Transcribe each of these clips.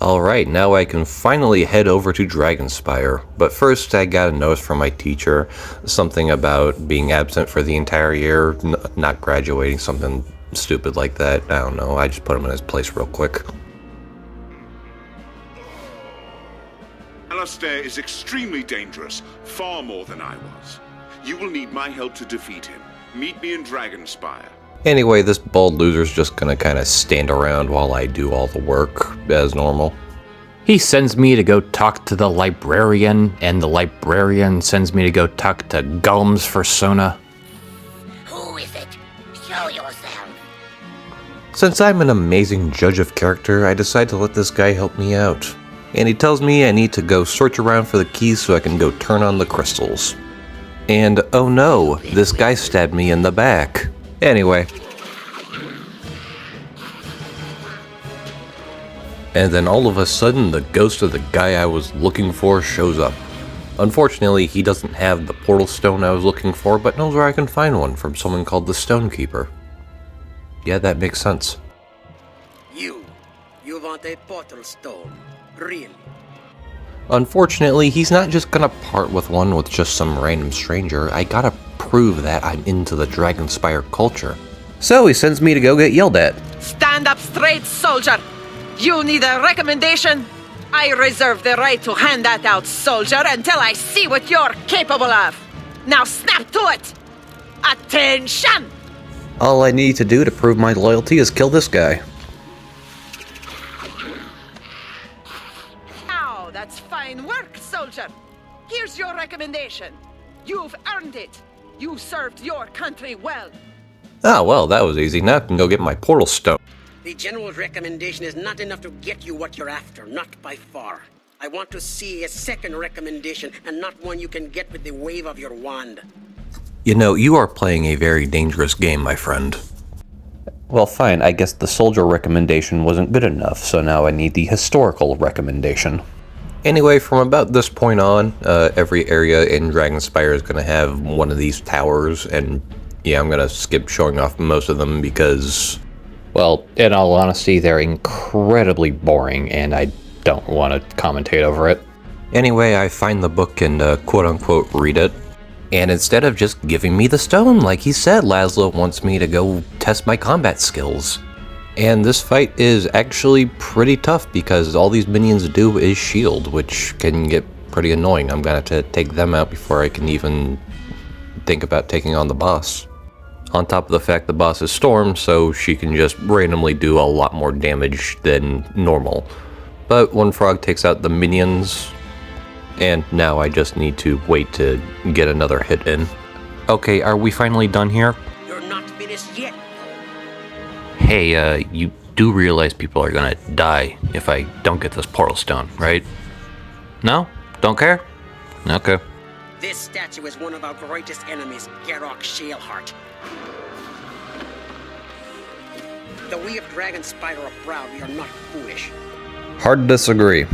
Alright, now I can finally head over to DRAGONSPYRE, but first I got a notice from my teacher, something about being absent for the entire year, not graduating, something stupid like that. I don't know, I just put him in his place real quick. Alistair is extremely dangerous, far more than I was. You will need my help to defeat him. Meet me in DRAGONSPYRE. Anyway, this bald loser's just gonna kinda stand around while I do all the work, as normal. He sends me to go talk to the librarian, and the librarian sends me to go talk to Golem's persona. Who is it? Show yourself. Since I'm an amazing judge of character, I decide to let this guy help me out. And he tells me I need to go search around for the keys so I can go turn on the crystals. And oh no, this guy stabbed me in the back. Anyway. And then all of a sudden, the ghost of the guy I was looking for shows up. Unfortunately, he doesn't have the portal stone I was looking for, but knows where I can find one from someone called the Stonekeeper. Yeah, that makes sense. You want a portal stone, really? Unfortunately, he's not just gonna part with one with just some random stranger. I gotta prove that I'm into the DRAGONSPYRE culture. So he sends me to go get yelled at. Stand up straight, soldier! You need a recommendation? I reserve the right to hand that out, soldier, until I see what you're capable of. Now snap to it! Attention! All I need to do to prove my loyalty is kill this guy. Now, that's fine work, soldier. Here's your recommendation. You've earned it. You served your country well. Ah, well, that was easy. Now I can go get my portal stone. The general's recommendation is not enough to get you what you're after, not by far. I want to see a second recommendation, and not one you can get with the wave of your wand. You know, you are playing a very dangerous game, my friend. Well, fine, I guess the soldier recommendation wasn't good enough, so now I need the historical recommendation. Anyway, from about this point on, every area in DRAGONSPYRE is going to have one of these towers, and yeah, I'm going to skip showing off most of them because, well, in all honesty, they're incredibly boring, and I don't want to commentate over it. Anyway, I find the book and quote-unquote read it, and instead of just giving me the stone, like he said, Laszlo wants me to go test my combat skills. And this fight is actually pretty tough because all these minions do is shield, which can get pretty annoying. I'm gonna have to take them out before I can even think about taking on the boss. On top of the fact the boss is Storm, so she can just randomly do a lot more damage than normal. But one frog takes out the minions, and now I just need to wait to get another hit in. Okay, are we finally done here? You're not finished yet. Hey, you do realize people are gonna die if I don't get this portal stone, right? No? Don't care? Okay. This statue is one of our greatest enemies, Garrock Shaleheart. Though we of DRAGONSPYRE are proud, we are not foolish. Hard to disagree.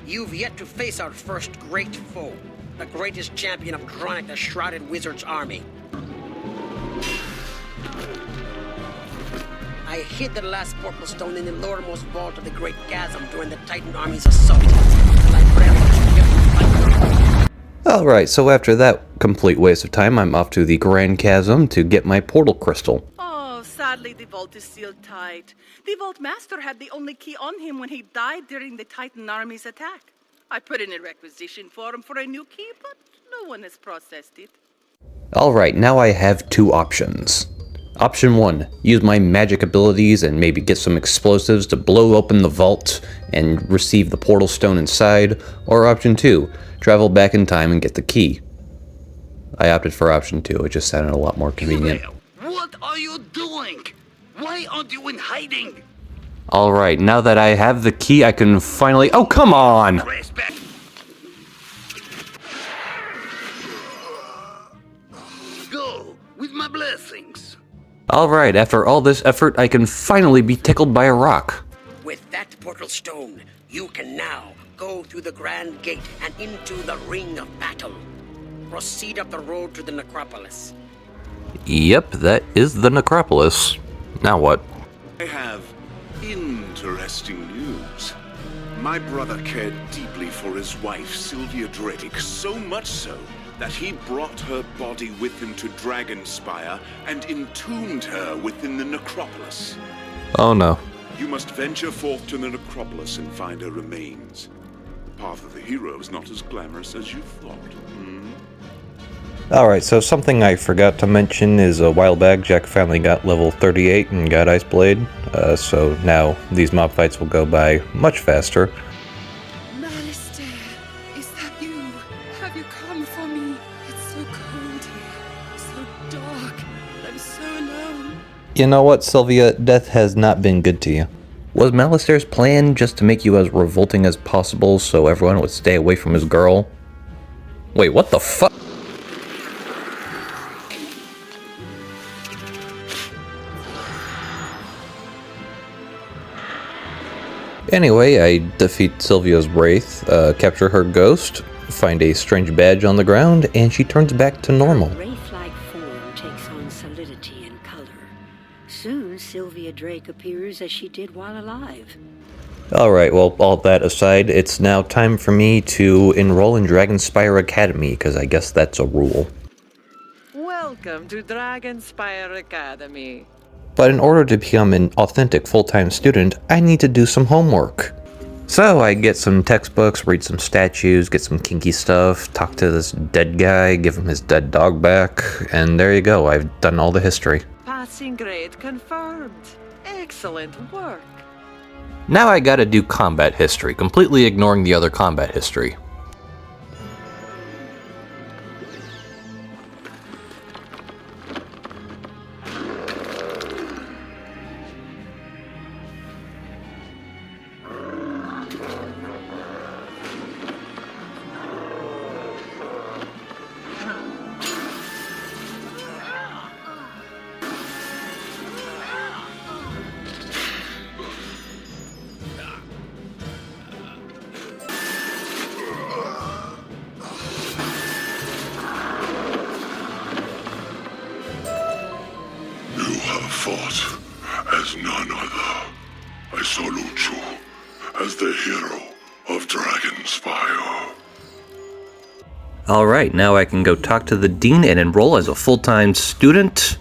You've yet to face our first great foe, the greatest champion of Dronic, the Shrouded Wizard's army. I hid the last portal stone in the lowermost vault of the Great Chasm during the Titan army's assault. Alright, so after that complete waste of time, I'm off to the Grand Chasm to get my portal crystal. Oh, sadly the vault is sealed tight. The Vault Master had the only key on him when he died during the Titan army's attack. I put in a requisition for him for a new key, but no one has processed it. Alright, now I have two options. Option 1, use my magic abilities and maybe get some explosives to blow open the vault and receive the portal stone inside, or option 2, travel back in time and get the key. I opted for option 2, it just sounded a lot more convenient. What are you doing? Why aren't you in hiding? Alright, now that I have the key, I can finally— oh, come on! Respect. Go, with my blessings. Alright, after all this effort, I can finally be tickled by a rock. With that portal stone, you can now go through the Grand Gate and into the Ring of Battle. Proceed up the road to the Necropolis. Yep, that is the necropolis. Now what? I have interesting news. My brother cared deeply for his wife, Sylvia Drake, so much so that he brought her body with him to Dragonspyre and entombed her within the necropolis. Oh no. You must venture forth to the necropolis and find her remains. The path of the hero is not as glamorous as you thought. Alright, so something I forgot to mention is a while back Jack finally got level 38 and got Ice Blade, so now these mob fights will go by much faster. Alistair, is that you? Have you come for me? It's so cold here, so dark, I'm so alone. You know what, Sylvia? Death has not been good to you. Was Malistair's plan just to make you as revolting as possible so everyone would stay away from his girl? Wait, what the fuck? Anyway, I defeat Sylvia's wraith, capture her ghost, find a strange badge on the ground, and she turns back to normal. Wraith-like form takes on solidity and color. Soon, Sylvia Drake appears as she did while alive. Alright, well, all that aside, it's now time for me to enroll in Dragonspyre Academy, because I guess that's a rule. Welcome to Dragonspyre Academy. But in order to become an authentic full-time student, I need to do some homework. So I get some textbooks, read some statues, get some kinky stuff, talk to this dead guy, give him his dead dog back, and there you go, I've done all the history. Passing grade confirmed. Excellent work. Now I gotta do combat history, completely ignoring the other combat history. You have fought as none other. I salute you as the hero of Dragonspyre. Alright, now I can go talk to the dean and enroll as a full-time student.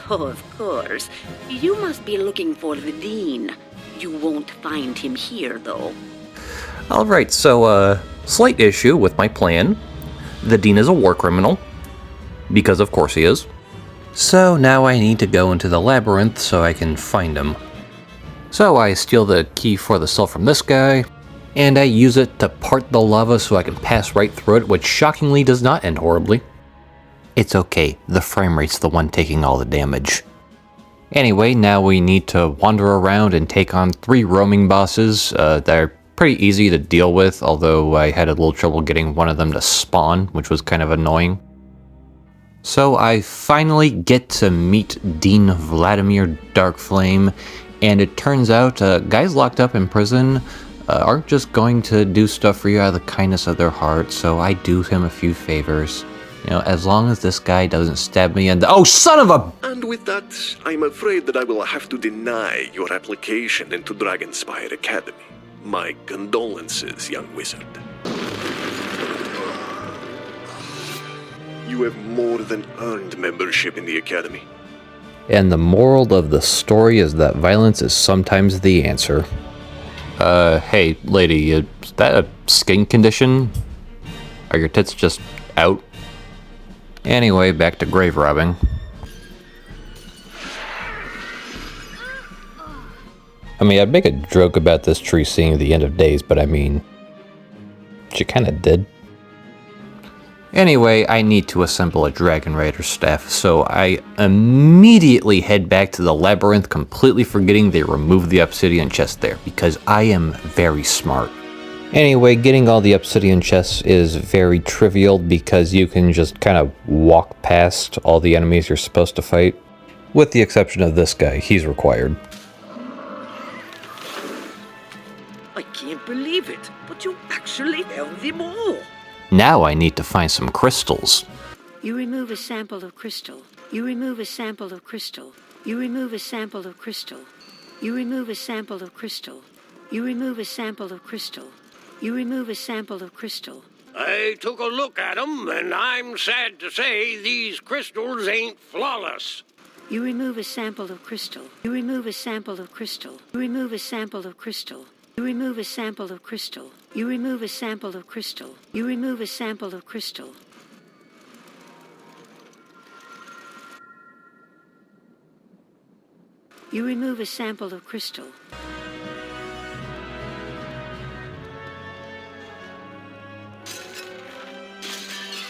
Oh, of course. You must be looking for the dean. You won't find him here, though. Alright, so, slight issue with my plan. The dean is a war criminal. Because of course he is. So now I need to go into the labyrinth so I can find him. So I steal the key for the cell from this guy, and I use it to part the lava so I can pass right through it, which shockingly does not end horribly. It's okay, the frame rate's the one taking all the damage. Anyway, now we need to wander around and take on 3 roaming bosses. They're pretty easy to deal with, although I had a little trouble getting one of them to spawn, which was kind of annoying. So I finally get to meet Dean Vladimir Darkflame, and it turns out guys locked up in prison aren't just going to do stuff for you out of the kindness of their heart, so I do him a few favors. You know, as long as this guy doesn't stab me in the— oh, son of a— And with that, I'm afraid that I will have to deny your application into Dragonspyre Academy. My condolences, young wizard. You have more than earned membership in the Academy. And the moral of the story is that violence is sometimes the answer. Hey, lady, is that a skin condition? Are your tits just out? Anyway, back to grave robbing. I mean, I'd make a joke about this tree seeing the end of days, but I mean, she kinda did. Anyway, I need to assemble a Dragon Rider staff, so I immediately head back to the labyrinth, completely forgetting they removed the obsidian chest there, because I am very smart. Anyway, getting all the obsidian chests is very trivial because you can just kind of walk past all the enemies you're supposed to fight. With the exception of this guy, he's required. I can't believe it, but you actually held them all. Now I need to find some crystals. You remove a sample of crystal. You remove a sample of crystal. You remove a sample of crystal. You remove a sample of crystal. You remove a sample of crystal. You remove a sample of crystal. I took a look at them, and I'm sad to say these crystals ain't flawless. You remove a sample of crystal. You remove a sample of crystal. You remove a sample of crystal. You remove a sample of crystal. You remove a sample of crystal. You remove a sample of crystal. You remove a sample of crystal.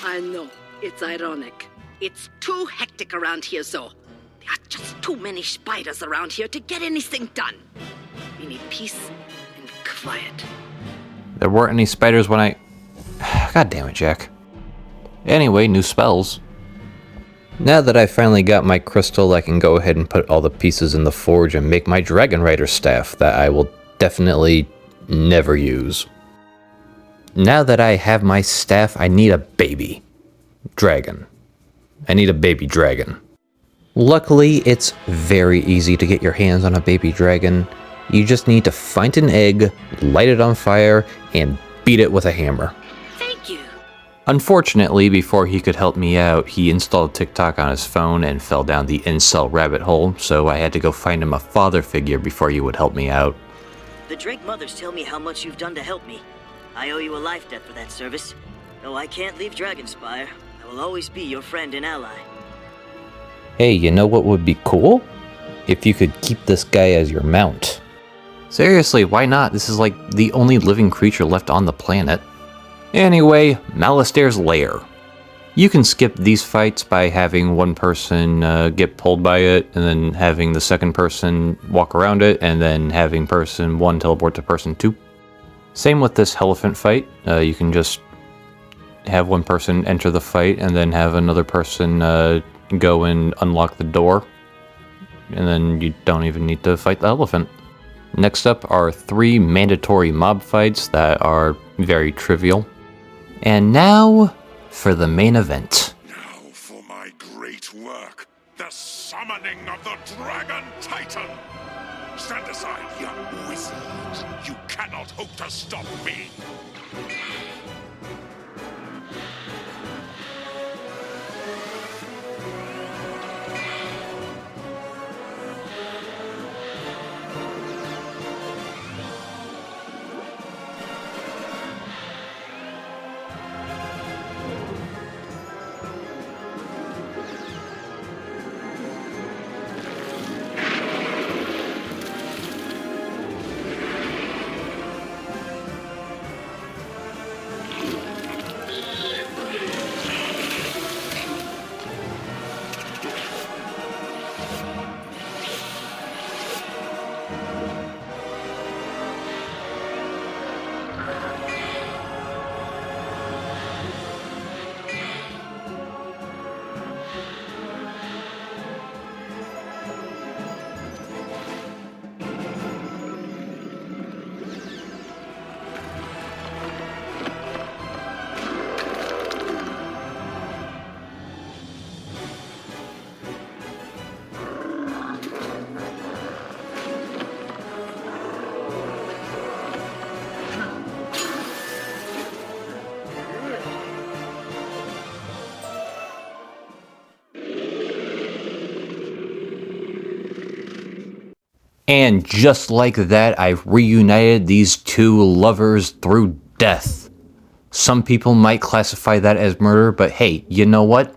I know. It's ironic. It's too hectic around here, so there are just too many spiders around here to get anything done. We need peace and quiet. There weren't any spiders when I... God damn it, Jack. Anyway, new spells. Now that I finally got my crystal, I can go ahead and put all the pieces in the forge and make my Dragon Rider staff that I will definitely never use. Now that I have my staff, I need a baby dragon. I need a baby dragon. Luckily, it's very easy to get your hands on a baby dragon. You just need to find an egg, light it on fire, and beat it with a hammer. Thank you. Unfortunately, before he could help me out, he installed TikTok on his phone and fell down the incel rabbit hole, so I had to go find him a father figure before he would help me out. The Drake mothers tell me how much you've done to help me. I owe you a life debt for that service. Though I can't leave Dragonspyre, I will always be your friend and ally. Hey, you know what would be cool? If you could keep this guy as your mount. Seriously, why not? This is like the only living creature left on the planet. Anyway, Malistair's Lair. You can skip these fights by having one person get pulled by it, and then having the second person walk around it, and then having person 1 teleport to person 2. Same with this elephant fight. You can just have one person enter the fight, and then have another person go and unlock the door. And then you don't even need to fight the elephant. Next up are 3 mandatory mob fights that are very trivial. And now for the main event. Now for my great work, the summoning of the Dragon Titan! Stand aside, young wizard. You cannot hope to stop me. And just like that, I've reunited these 2 lovers through death. Some people might classify that as murder, but hey, you know what?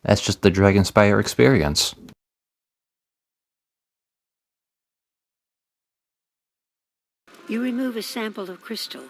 That's just the Dragonspyre experience. You remove a sample of crystal.